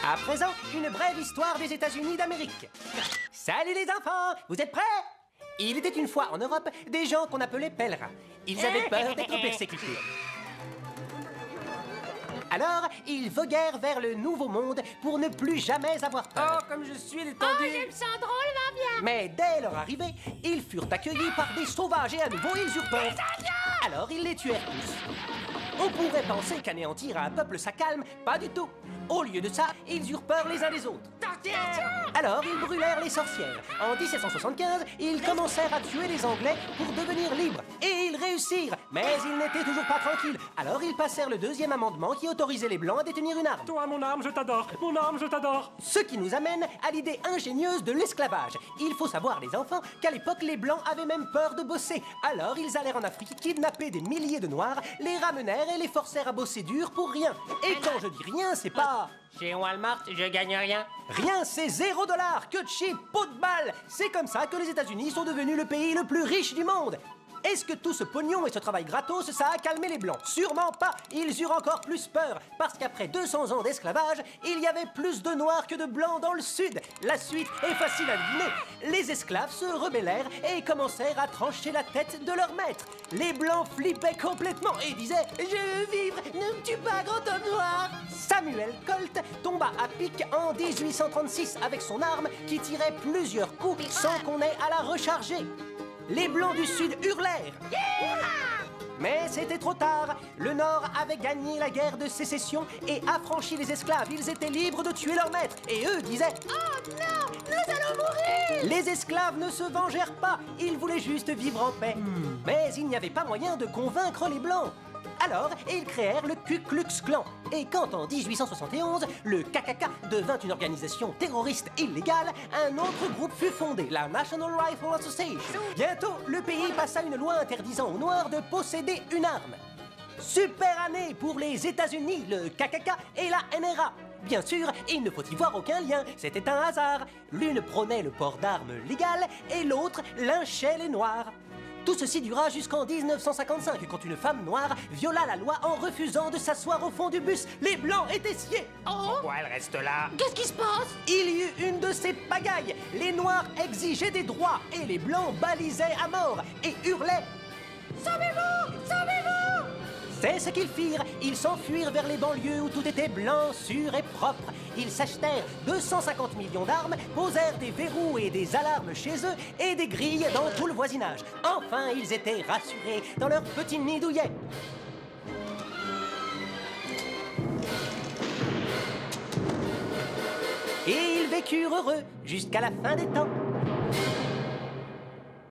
À présent, une brève histoire des États-Unis d'Amérique. Salut les enfants, vous êtes prêts? Il était une fois en Europe des gens qu'on appelait pèlerins. Ils avaient peur d'être persécutés. Alors, ils voguèrent vers le Nouveau Monde pour ne plus jamais avoir peur. Oh, comme je suis détendu! Oh, je me sens drôlement bien! Mais dès leur arrivée, ils furent accueillis par des sauvages et à nouveau ils eurent peur. Alors, ils les tuèrent tous. On pourrait penser qu'anéantir un peuple ça calme, pas du tout. Au lieu de ça, ils eurent peur les uns des autres. Alors, ils brûlèrent les sorcières. En 1775, ils commencèrent à tuer les Anglais pour devenir libres. Et ils réussirent, mais ils n'étaient toujours pas tranquilles. Alors, ils passèrent le deuxième amendement qui autorisait les Blancs à détenir une arme. Toi, mon arme, je t'adore. Mon arme, je t'adore. Ce qui nous amène à l'idée ingénieuse de l'esclavage. Il faut savoir, les enfants, qu'à l'époque, les Blancs avaient même peur de bosser. Alors, ils allèrent en Afrique kidnapper des milliers de Noirs, les ramenèrent et les forcèrent à bosser dur pour rien. Et quand je dis rien, c'est pas... Chez Walmart, je gagne rien. Rien, c'est $0. Que de cheap, pot de balle. C'est comme ça que les États-Unis sont devenus le pays le plus riche du monde. Est-ce que tout ce pognon et ce travail gratos, ça a calmé les Blancs? Sûrement pas. Ils eurent encore plus peur, parce qu'après 200 ans d'esclavage, il y avait plus de Noirs que de Blancs dans le Sud. La suite est facile à deviner. Les esclaves se rebellèrent et commencèrent à trancher la tête de leur maître. Les Blancs flippaient complètement et disaient « Je veux vivre, ne me tue pas, grand homme noir !» Samuel Colt tomba à pic en 1836 avec son arme qui tirait plusieurs coups sans qu'on ait à la recharger. Les Blancs du Sud hurlèrent. Mais c'était trop tard. Le Nord avait gagné la guerre de sécession et affranchi les esclaves. Ils étaient libres de tuer leur maître. Et eux disaient « Oh non, nous allons mourir !» Les esclaves ne se vengèrent pas. Ils voulaient juste vivre en paix. Mais il n'y avait pas moyen de convaincre les Blancs. Alors, ils créèrent le Ku Klux Klan. Et quand, en 1871, le KKK devint une organisation terroriste illégale, un autre groupe fut fondé, la National Rifle Association. Bientôt, le pays passa une loi interdisant aux Noirs de posséder une arme. Super année pour les États-Unis, le KKK et la NRA. Bien sûr, il ne faut y voir aucun lien, c'était un hasard. L'une prônait le port d'armes légal et l'autre lynchait les Noirs. Tout ceci dura jusqu'en 1955, quand une femme noire viola la loi en refusant de s'asseoir au fond du bus. Les Blancs étaient sciés. Oh! Pourquoi elle reste là? Qu'est-ce qui se passe? Il y eut une de ces pagailles. Les Noirs exigeaient des droits et les Blancs balisaient à mort et hurlaient « Sauvez-vous! Sauvez-vous » C'est ce qu'ils firent. Ils s'enfuirent vers les banlieues où tout était blanc, sûr et propre. Ils s'achetèrent 250 millions d'armes, posèrent des verrous et des alarmes chez eux et des grilles dans tout le voisinage. Enfin, ils étaient rassurés dans leur petit nid douillet. Et ils vécurent heureux jusqu'à la fin des temps.